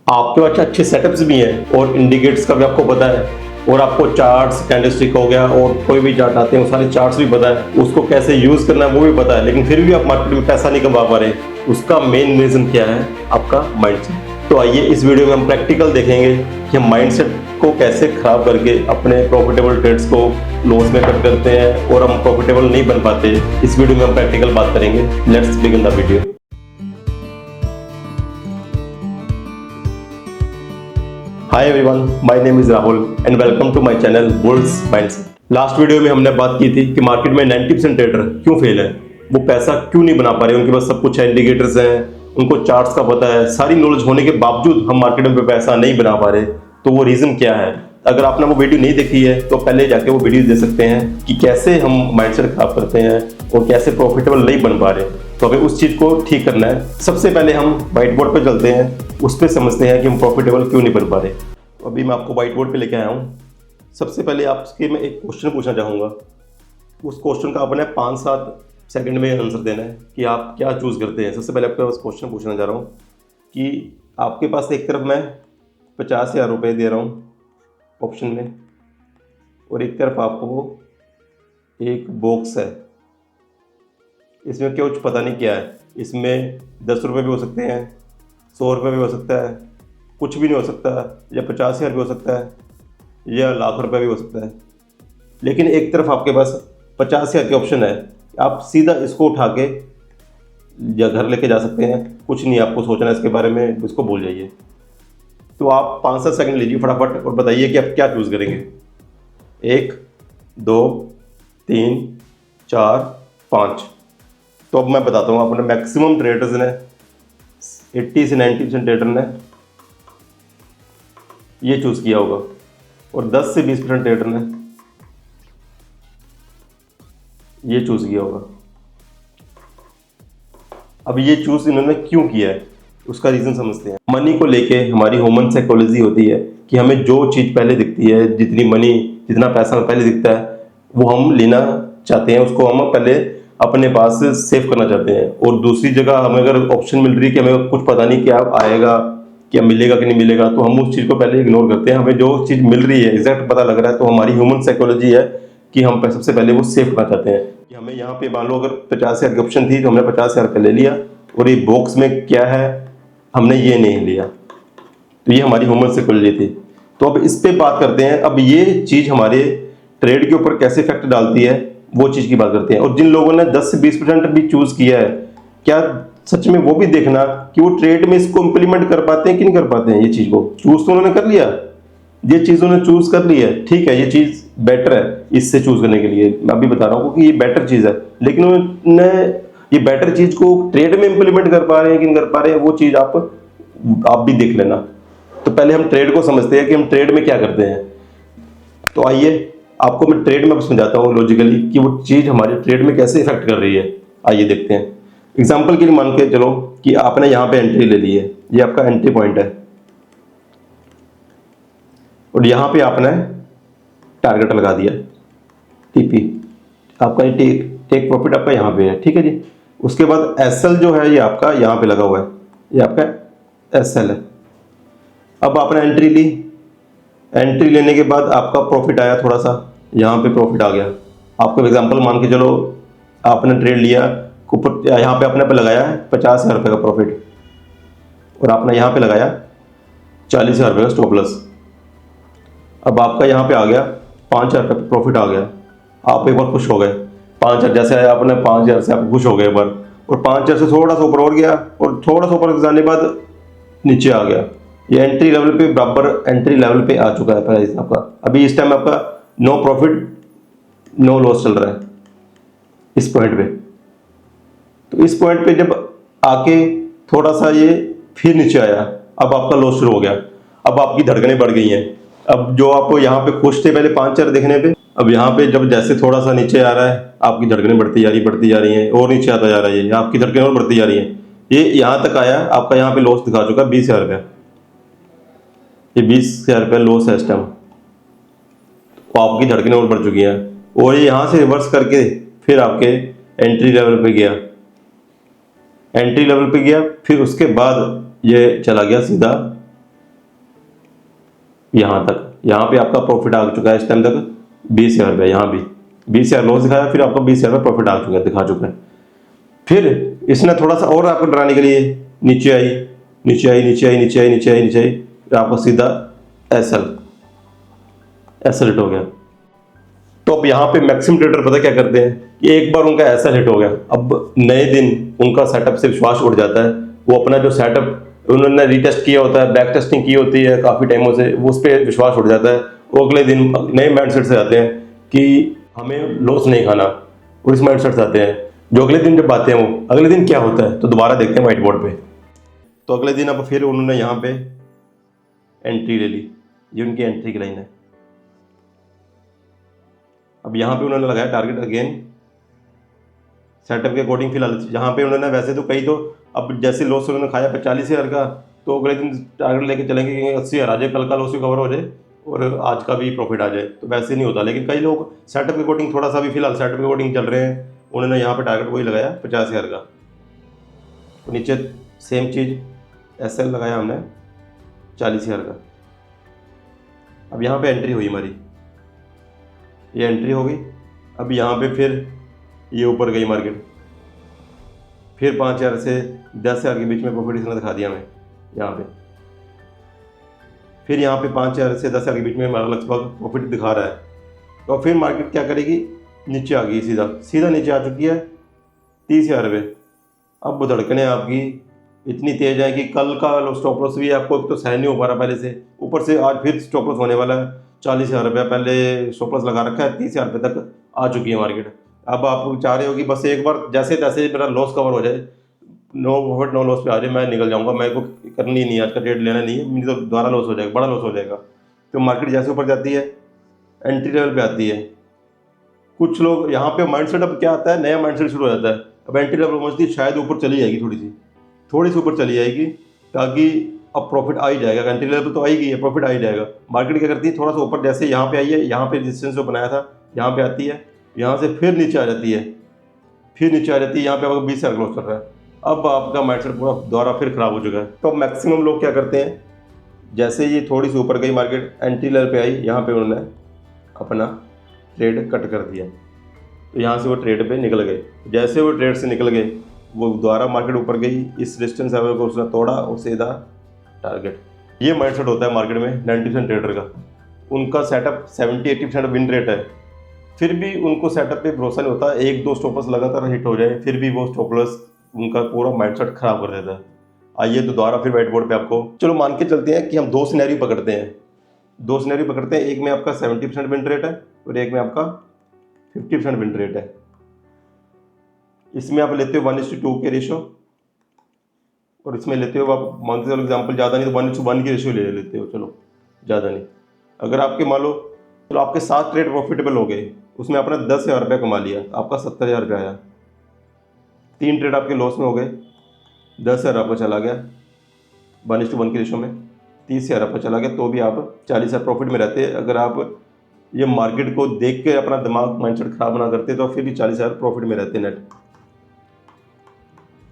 आपके पास अच्छे सेटअप्स भी हैं और इंडिकेटर्स का भी आपको पता है, और आपको चार्ट्स, कैंडलस्टिक हो गया और कोई भी चार्ट आते हैं वो सारे चार्ट्स भी पता है, उसको कैसे यूज करना है वो भी पता है, लेकिन फिर भी आप मार्केट में पैसा नहीं कमा पा रहे। उसका मेन रीजन क्या है? आपका माइंडसेट। तो आइए इस वीडियो में हम प्रैक्टिकल देखेंगे कि हम माइंडसेट को कैसे खराब करके अपने प्रॉफिटेबल ट्रेड्स को लॉस में कट करते हैं और हम प्रॉफिटेबल नहीं बन पाते। इस वीडियो में हम प्रैक्टिकल बात करेंगे। Let's begin the video. Hi everyone, my name is Rahul and welcome to my channel Bulls Mindset। Last video में हमने बात की थी कि मार्केट में 90% ट्रेडर क्यों फेल है, वो पैसा क्यों नहीं बना पा रहे। उनके पास सब कुछ है, इंडिकेटर्स हैं, उनको चार्ट्स का पता है, सारी नॉलेज होने के बावजूद हम मार्केट में पैसा नहीं बना पा रहे। तो वो रीजन क्या है? अगर आपने वो वीडियो नहीं देखी है तो पहले जाके वो वीडियो दे सकते हैं कि कैसे हम माइंडसेट खराब करते हैं और कैसे प्रॉफिटेबल नहीं बन पा रहे। तो हमें उस चीज को ठीक करना है। सबसे पहले हम व्हाइट बोर्ड पे चलते हैं, उस पर समझते हैं कि हम प्रॉफिटेबल क्यों नहीं बन पा रहे। तो अभी मैं आपको व्हाइट बोर्ड पे लेके आया हूँ। सबसे पहले आपके मैं एक क्वेश्चन पूछना चाहूँगा। उस क्वेश्चन का आपने 5-7 सेकंड में आंसर देना है कि आप क्या चूज़ करते हैं। सबसे पहले आपको बस क्वेश्चन पूछना चाह रहा हूँ कि आपके पास एक तरफ मैं 50,000 रुपये दे रहा हूँ ऑप्शन में, और एक तरफ आपको एक बॉक्स है, इसमें क्या कुछ पता नहीं क्या है। इसमें 10 रुपये भी हो सकते हैं, 100 रुपये भी हो सकता है, कुछ भी नहीं हो सकता, या 50,000 भी हो सकता है, या लाख रुपये भी हो सकता है। लेकिन एक तरफ आपके पास 50,000 के ऑप्शन है। आप सीधा इसको उठा के या घर लेके जा सकते हैं, कुछ नहीं आपको सोचना है इसके बारे में, इसको भूल जाइए। तो आप 5-7 सेकंड लीजिए फटाफट और बताइए कि आप क्या चूज़ करेंगे। 1, 2, 3, 4, 5। तो अब मैं बताता हूँ, अपने मैक्सिमम ट्रेडर्स ने 80 से 90% ट्रेडर ने ये चूज़ किया होगा, और 10 से 20% ट्रेडर ने ये चूज़ किया होगा। अब ये चूज़ इन्होंने क्यों किया है, उसका रीज़न समझते हैं। मनी को लेके हमारी ह्यूमन साइकोलॉजी होती है कि हमें जो चीज़ पहले दिखती है, जितना पैसा हमें पहले दिखता है वो हम लेना चाहते हैं, उसको हम पहले अपने पास सेव करना चाहते हैं। और दूसरी जगह हमें अगर ऑप्शन मिल रही है कि हमें कुछ पता नहीं क्या आएगा, क्या मिलेगा कि नहीं मिलेगा, तो हम उस चीज़ को पहले इग्नोर करते हैं। हमें जो चीज़ मिल रही है एग्जैक्ट पता लग रहा है, तो हमारी ह्यूमन साइकोलॉजी है कि हम सबसे पहले वो सेव करना चाहते हैं। कि हमें यहाँ पे मान लो अगर 50,000 की ऑप्शन थी तो हमने 50,000 का ले लिया, और ये बॉक्स में क्या है हमने ये नहीं लिया। तो ये हमारी ह्यूमन साइकोलॉजी थी। तो अब इस पे बात करते हैं। अब ये चीज़ हमारे ट्रेड के ऊपर कैसे इफेक्ट डालती है वो चीज़ की बात करते हैं। और जिन लोगों ने 10 से 20% भी चूज़ किया है, क्या सच में वो भी देखना कि वो ट्रेड में इसको इंप्लीमेंट कर पाते हैं कि नहीं कर पाते हैं। ये चीज़ को चूज़ तो उन्होंने कर लिया, ये चीज़ उन्होंने चूज़ कर ली है, ठीक है, ये चीज़ बेटर है इससे चूज़ करने के लिए। मैं अभी बता रहा हूँ कि ये बेटर चीज़ है, लेकिन उन्होंने ये बेटर चीज़ को ट्रेड में इंप्लीमेंट कर पा रहे हैं कि नहीं कर पा रहे हैं, वो चीज़ आप भी देख लेना। तो पहले हम ट्रेड को समझते हैं कि हम ट्रेड में क्या करते हैं। तो आइए आपको मैं ट्रेड में समझाता हूँ लॉजिकली कि वो चीज़ हमारे ट्रेड में कैसे इफेक्ट कर रही है। आइए देखते हैं। एग्जाम्पल के लिए मान के चलो कि आपने यहाँ पे एंट्री ले ली है, ये आपका एंट्री पॉइंट है, और यहाँ पे आपने टारगेट लगा दिया टीपी, आपका ये टेक प्रॉफिट आपका यहाँ पे है, ठीक है जी। उसके बाद एसएल जो है ये आपका यहाँ पे लगा हुआ है, ये आपका एसएल है। अब आपने एंट्री ली, एंट्री लेने के बाद आपका प्रॉफिट आया, थोड़ा सा यहाँ पे प्रॉफिट आ गया। आपको एग्जांपल मान के चलो आपने ट्रेड लिया, ऊपर यहाँ पे आपने लगाया है 50,000 रुपये का प्रॉफिट, और आपने यहाँ पे लगाया 40,000 रुपये का स्टॉप लॉस। अब आपका यहाँ पे आ गया 5,000 रुपये प्रॉफिट आ गया। आप एक बार खुश हो गए, 5,000 जैसे आया आपने 5,000 से आप खुश हो गए एक बार, और 5,000 से थोड़ा सा ऊपर और गया, और थोड़ा सा ऊपर जाने के बाद नीचे आ गया। ये एंट्री लेवल पे बराबर एंट्री लेवल पे आ चुका है प्राइस आपका। अभी इस टाइम आपका नो प्रॉफिट नो लॉस चल रहा है इस पॉइंट पे। तो इस पॉइंट पे जब आके थोड़ा सा ये फिर नीचे आया, अब आपका लॉस शुरू हो गया। अब आपकी धड़कनें बढ़ गई हैं। अब जो आप यहाँ पे खुश थे पहले 5,000 देखने पे, अब यहाँ पे जब जैसे थोड़ा सा नीचे आ रहा है आपकी धड़कनें बढ़ती जा रही हैं, और नीचे आता जा रहा है, ये आपकी धड़कनें और बढ़ती जा रही हैं। ये यहाँ तक आया, आपका यहाँ पे लॉस दिखा चुका है 20,000 रुपये। ये 20,000 रुपये लॉस है इस टाइम, तो आपकी धड़कनें और बढ़ चुकी हैं। और ये यहाँ से रिवर्स करके फिर आपके एंट्री लेवल पे गया, फिर उसके बाद ये चला गया सीधा यहाँ तक, यहाँ पे आपका प्रॉफिट आ चुका है इस टाइम तक 20,000 रुपये। यहाँ भी 20,000 लॉस दिखाया, फिर आपको 20,000 रुपये प्रॉफिट आ चुका है, दिखा चुका है। फिर इसने थोड़ा सा और आपको डराने के लिए नीचे आई, नीचे आई, नीचे आई, नीचे आई, नीचे आई, नीचे आई, फिर आपको सीधा एसएल हिट हो गया। तो अब यहाँ पे मैक्सिमम ट्रेडर पता क्या करते हैं कि एक बार उनका एसएल हिट हो गया, अब नए दिन उनका सेटअप से विश्वास उड़ जाता है। वो अपना जो सेटअप उन्होंने रीटेस्ट किया होता है, बैक टेस्टिंग की होती है काफ़ी टाइमों से, वो उस पर विश्वास उड़ जाता है। वो अगले दिन नए माइंडसेट से आते हैं कि हमें लॉस नहीं खाना, और इस माइंडसेट से आते हैं। जो अगले दिन जब आते हैं, वो अगले दिन क्या होता है तो दोबारा देखते हैं व्हाइट बोर्ड पे। तो अगले दिन अब फिर उन्होंने यहाँ पे एंट्री ले ली, ये उनकी एंट्री की लाइन है। अब यहाँ पे उन्होंने लगाया टारगेट अगेन सेटअप के अकॉर्डिंग। फिलहाल यहाँ पे उन्होंने वैसे तो कई, तो अब जैसे लॉस उन्होंने खाया 45,000 का, तो अगले दिन टारगेट लेके चलेंगे कि 80,000 आ जाए, कल का लॉस भी कवर हो जाए और आज का भी प्रॉफिट आ जाए। तो वैसे नहीं होता, लेकिन कई लोग सेटअप के अकॉर्डिंग थोड़ा सा भी फिलहाल सेटअप के अकॉर्डिंग चल रहे हैं। उन्होंने यहाँ पे टारगेट वही लगाया 50,000 का। तो नीचे सेम चीज़ एसएल लगाया हमने 40,000 का। अब यहाँ पे एंट्री हुई हमारी, ये एंट्री हो गई। अब यहाँ पे फिर ये ऊपर गई मार्केट, फिर 5,000 से 10,000 के बीच में प्रॉफिट इसने दिखा दिया हमें यहाँ पे। फिर यहाँ पे 5,000 से 10,000 के बीच में हमारा लगभग प्रॉफिट दिखा रहा है। तो फिर मार्केट क्या करेगी, नीचे आ गई, सीधा सीधा नीचे आ चुकी है 30,000 रुपये। अब धड़कने आपकी इतनी तेज है कि कल का स्टॉप लॉस भी आपको तो सहन नहीं हो पा रहा पहले से, ऊपर से आज फिर स्टॉप लॉस होने वाला है 40,000 रुपये। पहले स्टॉप लॉस लगा रखा है, 30,000 रुपये तक आ चुकी है मार्केट। अब आप चाह रहे हो कि बस एक बार जैसे तैसे मेरा लॉस कवर हो जाए, नो प्रॉफिट नो लॉस पे आ जाए, मैं निकल जाऊंगा, मेरे को करनी नहीं है, आज का ट्रेड लेना नहीं है, मेरी तो दोबारा लॉस हो जाएगा, बड़ा लॉस हो जाएगा। तो मार्केट जैसे ऊपर जाती है एंट्री लेवल पे आती है। कुछ लोग यहाँ पे माइंडसेट अब क्या आता है, नया माइंडसेट शुरू हो जाता है। अब एंट्री लेवल पहुँचती शायद ऊपर चली जाएगी, थोड़ी सी ऊपर चली जाएगी, ताकि अब प्रॉफिट आ ही जाएगा। एंट्री लेवल तो आई गई है, प्रॉफिट आ ही जाएगा। मार्केट क्या करती है, थोड़ा सा ऊपर जैसे यहाँ पे आई है, यहाँ पे रेजिस्टेंस जो बनाया था यहाँ पे आती है, यहाँ से फिर नीचे आ जाती है, फिर नीचे आ जाती है, यहाँ पे आपको 20,000 क्लोज कर रहा है। अब आपका माइंडसेट पूरा दोबारा फिर खराब हो चुका है। तो मैक्सिमम लोग क्या करते हैं, जैसे ये थोड़ी सी ऊपर गई मार्केट, एंट्री लेवल पे आई, यहाँ पे उन्होंने अपना ट्रेड कट कर दिया। तो यहाँ से वो ट्रेड पे निकल गए। जैसे वो ट्रेड से निकल गए, वो दोबारा मार्केट ऊपर गई, इस रेजिस्टेंस लेवल को उसने तोड़ा और सीधा टारगेट। ये माइंडसेट होता है मार्केट में 90% ट्रेडर का। उनका सेटअप 70-80% विन रेट है, फिर भी उनको सेटअप पे भरोसा नहीं होता। एक दो स्टॉप लॉस लगातार हिट हो जाए, फिर भी वो स्टॉप लॉस उनका पूरा माइंडसेट खराब कर देता है। आइए तो दोबारा फिर व्हाइट बोर्ड पे आपको चलो मान के चलते हैं कि हम दो सिनेरियो पकड़ते हैं, एक में आपका 70% विन रेट है और एक में आपका 50% विन रेट है। इसमें आप लेते हो 1:2 के रेशो, और इसमें लेते हो आप मान के चलो एग्जाम्पल ज़्यादा नहीं तो 1:1 की रेशो ले लेते हो, चलो ज़्यादा नहीं। अगर आपके मान लो चलो आपके 7 ट्रेड प्रॉफिटेबल हो गए, उसमें आपने 10,000 रुपये कमा लिया, आपका 70,000 रुपये आया। 3 ट्रेड आपके लॉस में हो गए, 10,000 आपका चला गया 1:1 की रेशो में, 30,000 आपका चला गया, तो भी आप 40,000 प्रॉफिट में रहते। अगर आप ये मार्केट को देख के अपना दिमाग माइंडसेट खराब ना करते तो फिर भी 40,000 प्रॉफिट में रहते नेट।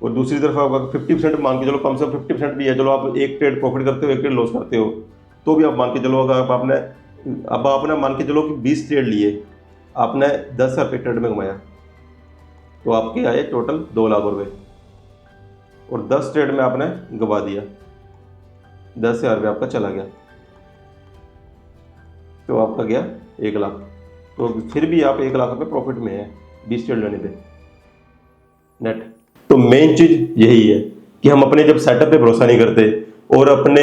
और दूसरी तरफ आपका 50% मान के चलो, कम से कम 50% भी है, चलो आप एक ट्रेड प्रॉफिट करते हो, एक ट्रेड लॉस करते हो, तो भी आप मान के चलो अगर आपने मान के चलो कि 20 ट्रेड लिए, आपने 10,000 रुपये ट्रेड में कमाया, तो आपके आए टोटल 2 लाख रुपये, और 10 ट्रेड में आपने गवा दिया, 10,000 रुपये आपका चला गया, तो आपका गया 1 लाख। तो फिर भी आप 1 लाख रुपये प्रॉफिट में है 20 ट्रेड लेने पे नेट। तो मेन चीज़ यही है कि हम अपने जब सेटअप पे भरोसा नहीं करते और अपने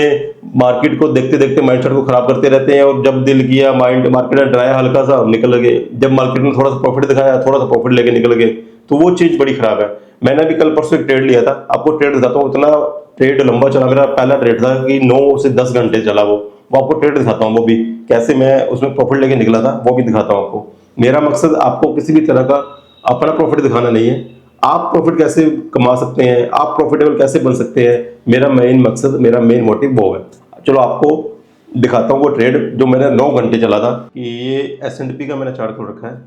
मार्केट को देखते देखते माइंडसेट को खराब करते रहते हैं, और जब दिल किया मार्केट ने डराया हल्का सा निकल गए, जब मार्केट ने थोड़ा सा प्रॉफिट दिखाया थोड़ा सा प्रॉफिट लेके निकल गए, तो वो चीज़ बड़ी खराब है। मैंने भी कल परसों एक ट्रेड लिया था, आपको ट्रेड दिखाता हूँ। इतना ट्रेड लंबा चला, मेरा पहला ट्रेड था कि 9 से 10 घंटे चला वो आपको ट्रेड दिखाता हूँ, वो भी कैसे मैं उसमें प्रॉफिट लेके निकला था वो भी दिखाता हूँ आपको। मेरा मकसद आपको किसी भी तरह का अपना प्रॉफिट दिखाना नहीं है, आप प्रॉफिट कैसे कमा सकते हैं, आप प्रॉफिटेबल कैसे बन सकते हैं, मेरा मेन मकसद, मेरा मेन मोटिव वो है। चलो आपको दिखाता हूँ वो ट्रेड जो मैंने 9 घंटे चला था। कि ये S&P का मैंने चार्ट खोल रखा है,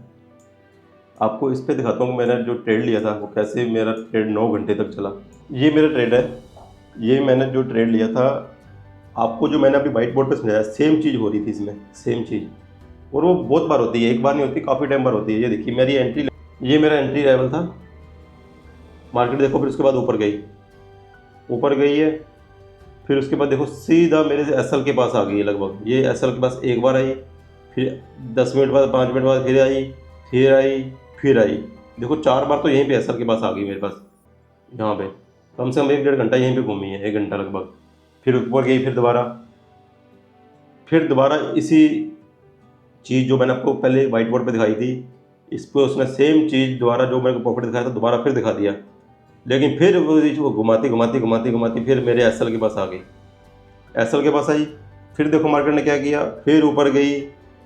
आपको इस पे दिखाता हूँ मैंने जो ट्रेड लिया था वो कैसे मेरा ट्रेड 9 घंटे तक चला। ये मेरा ट्रेड है, ये मैंने जो ट्रेड लिया था आपको जो मैंने अभी व्हाइट बोर्ड पे समझाया सेम चीज़ हो रही थी इसमें, सेम चीज़। और वो बहुत बार होती है, एक बार नहीं होती, काफ़ी टाइम बार होती है। ये देखिए मेरी एंट्री, ये मेरा एंट्री लेवल था, मार्केट देखो फिर उसके बाद ऊपर गई है। फिर उसके बाद देखो सीधा मेरे एसएल के पास आ गई है लगभग। ये एसएल के पास एक बार आई, फिर 10 मिनट बाद 5 मिनट बाद फिर आई, फिर आई, फिर आई। देखो 4 बार तो यहीं पे एसएल के पास आ गई मेरे पास, यहाँ पे कम से कम 1-1.5 घंटा यहीं पे घूमी है, 1 घंटा लगभग। फिर ऊपर गई, फिर दोबारा इसी चीज़ जो मैंने आपको पहले व्हाइट बोर्ड पे दिखाई थी, इस पर उसने सेम चीज़ दोबारा जो मेरे को प्रॉफिट दिखाया था दोबारा फिर दिखा दिया। लेकिन फिर वो घुमाती फिर मेरे एसएल के पास आ गई, एसएल के पास आई। फिर देखो मार्केट ने क्या किया, फिर ऊपर गई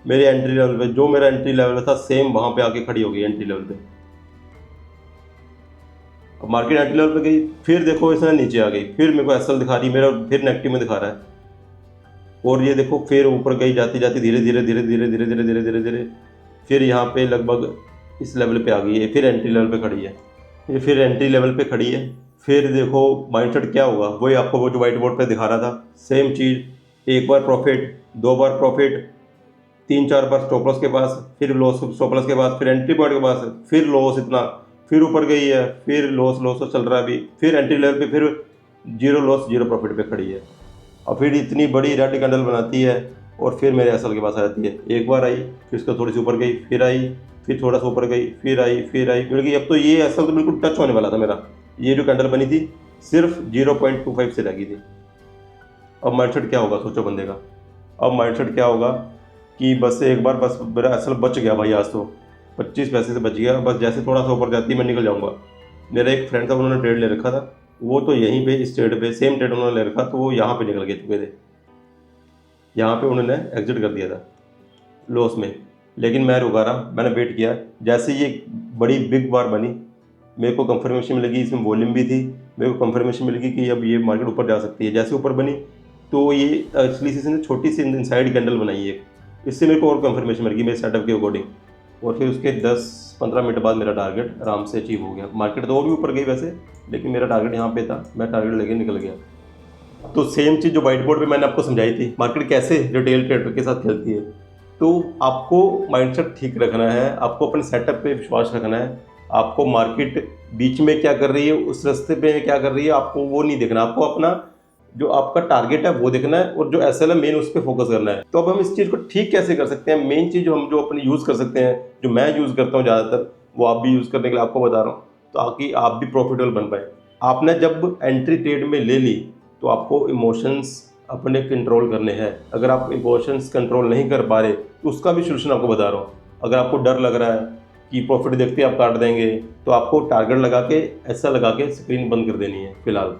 मेरे एंट्री लेवल पे, जो मेरा एंट्री लेवल था सेम वहाँ पे आके खड़ी हो गई एंट्री लेवल पे। अब मार्केट एंट्री लेवल पे गई, फिर देखो इसने नीचे आ गई, फिर मेरे को एसएल दिखा रही, मेरा फिर नेगेटिव में दिखा रहा है। और ये देखो फिर ऊपर गई, जाती जाती धीरे धीरे फिर यहाँ पे लगभग इस लेवल पे आ गई है, फिर एंट्री लेवल पे खड़ी है। ये फिर एंट्री लेवल पे खड़ी है। फिर देखो माइंडसेट क्या होगा, वही आपको वो जो व्हाइट बोर्ड पे दिखा रहा था, सेम चीज़। एक बार प्रॉफिट, 2 बार प्रॉफिट, 3-4 बार स्टॉप लॉस के पास, फिर लॉस स्टॉप लॉस के बाद, फिर एंट्री पॉइंट के पास, फिर लॉस इतना, फिर ऊपर गई है, फिर लॉस चल रहा है अभी, फिर एंट्री लेवल पे फिर 0 लॉस 0 प्रॉफिट पे खड़ी है। और फिर इतनी बड़ी रेड कैंडल बनाती है और फिर मेरे एसएल के पास आ जाती है। एक बार आई, फिर उसका थोड़ी सी ऊपर गई, फिर आई, फिर थोड़ा सा ऊपर गई, फिर आई, क्योंकि अब तो ये एसएल तो बिल्कुल टच होने वाला था मेरा। ये जो कैंडल बनी थी सिर्फ 0.25 से लगी थी। अब माइंडसेट क्या होगा सोचो बंदे का। अब माइंडसेट क्या होगा कि बस एक बार बस मेरा एसएल बच गया भाई, आज तो 25 पैसे से बच गया, बस जैसे थोड़ा सा ऊपर जाती है मैं निकल जाऊँगा। मेरा एक फ्रेंड था, उन्होंने ट्रेड ले रखा था, वो तो यहीं पे इस ट्रेड पे सेम ट्रेड उन्होंने ले रखा, तो वो यहाँ पे निकल गए चुके थे, यहाँ पे उन्होंने एग्जिट कर दिया था लॉस में। लेकिन मैं रुका रहा, मैंने वेट किया। जैसे ये बड़ी बिग बार बनी, मेरे को कंफर्मेशन मिलेगी, इसमें वॉल्यूम भी थी, मेरे को कंफर्मेशन मिलेगी कि अब ये मार्केट ऊपर जा सकती है। जैसे ऊपर बनी तो ये एक्चुअली इसने छोटी सी इनसाइड कैंडल बनाई है, इससे मेरे को और कंफर्मेशन मिल गई मेरे सेटअप के अकॉर्डिंग। और फिर उसके 10-15 मिनट बाद मेरा टारगेट आराम से अचीव हो गया। मार्केट तो और भी ऊपर गई वैसे, लेकिन मेरा टारगेट यहाँ पे था, मैं टारगेट लेके निकल गया। तो सेम चीज़ जो व्हाइट बोर्ड पे मैंने आपको समझाई थी, मार्केट कैसे रिटेल ट्रेडर के साथ खेलती है। तो आपको माइंडसेट ठीक रखना है, आपको अपने सेटअप पे विश्वास रखना है, आपको मार्केट बीच में क्या कर रही है, उस रास्ते पे क्या कर रही है, आपको वो नहीं देखना। आपको अपना जो आपका टारगेट है वो देखना है, और जो एसएल है मेन उस पर फोकस करना है। तो अब हम इस चीज़ को ठीक कैसे कर सकते हैं, मेन चीज़ जो अपने यूज़ कर सकते हैं, जो मैं यूज़ करता हूँ ज़्यादातर, वो आप भी यूज़ करने के लिए आपको बता रहा हूँ, ताकि आप भी प्रॉफिटेबल बन पाए। आपने जब एंट्री ट्रेड में ले ली तो आपको इमोशंस अपने कंट्रोल करने हैं। अगर आप इमोशंस कंट्रोल नहीं कर पा रहे तो उसका भी सोल्यूशन आपको बता रहा हूँ। अगर आपको डर लग रहा है कि प्रॉफिट देखते ही आप काट देंगे, तो आपको टारगेट लगा के, ऐसा लगा के स्क्रीन बंद कर देनी है। फिलहाल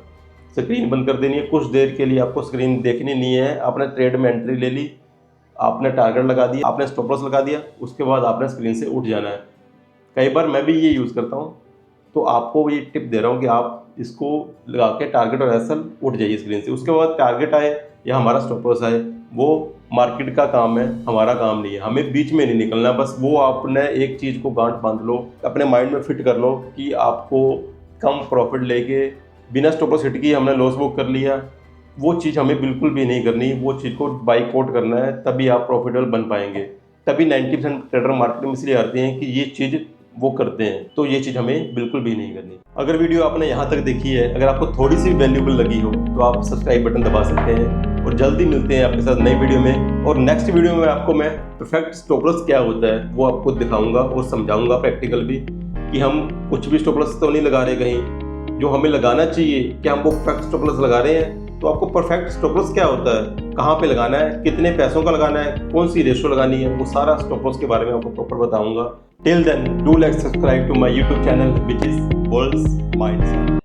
स्क्रीन बंद कर देनी है, कुछ देर के लिए आपको स्क्रीन देखनी नहीं है। आपने ट्रेड में एंट्री ले ली, आपने टारगेट लगा दिया, आपने स्टॉप लॉस लगा दिया, उसके बाद आपने स्क्रीन से उठ जाना है। कई बार मैं भी ये यूज़ करता हूँ, तो आपको ये टिप दे रहा हूँ कि आप इसको लगा के टारगेट और एसएल उठ जाइए स्क्रीन से। उसके बाद टारगेट आए या हमारा स्टॉप लॉस आए, वो मार्केट का काम है, हमारा काम नहीं है। हमें बीच में नहीं निकलना। बस वो आपने एक चीज़ को गांठ बांध लो, अपने माइंड में फिट कर लो कि आपको कम प्रॉफिट लेके बिना स्टॉप लॉस हिट की हमने लॉस बुक कर लिया, वो चीज़ हमें बिल्कुल भी नहीं करनी। वो चीज़ को बाइकआउट करना है, तभी आप प्रॉफिटेबल बन पाएंगे। तभी 90% ट्रेडर मार्केट में इसलिए आते हैं कि ये चीज़ वो करते हैं। तो ये चीज़ हमें बिल्कुल भी नहीं करनी। अगर वीडियो आपने यहाँ तक देखी है, अगर आपको थोड़ी सी वैल्यूबल लगी हो, तो आप सब्सक्राइब बटन दबा सकते हैं। और जल्दी मिलते हैं आपके साथ नई वीडियो में। और नेक्स्ट वीडियो में आपको मैं परफेक्ट स्टॉप लॉस क्या होता है वो आपको दिखाऊंगा और समझाऊंगा प्रैक्टिकल भी, कि हम कुछ भी स्टॉप लॉस तो नहीं लगा रहे कहीं, जो हमें लगाना चाहिए क्या हम वो परफेक्ट स्टॉप लॉस लगा रहे हैं। तो आपको परफेक्ट स्टॉप लॉस क्या होता है, कहाँ पे लगाना है, कितने पैसों का लगाना है, कौन सी रेशो लगानी है, वो सारा स्टॉप लॉस के बारे में आपको प्रॉपर बताऊंगा। Till then do like subscribe to my YouTube channel which is Bulls mindset.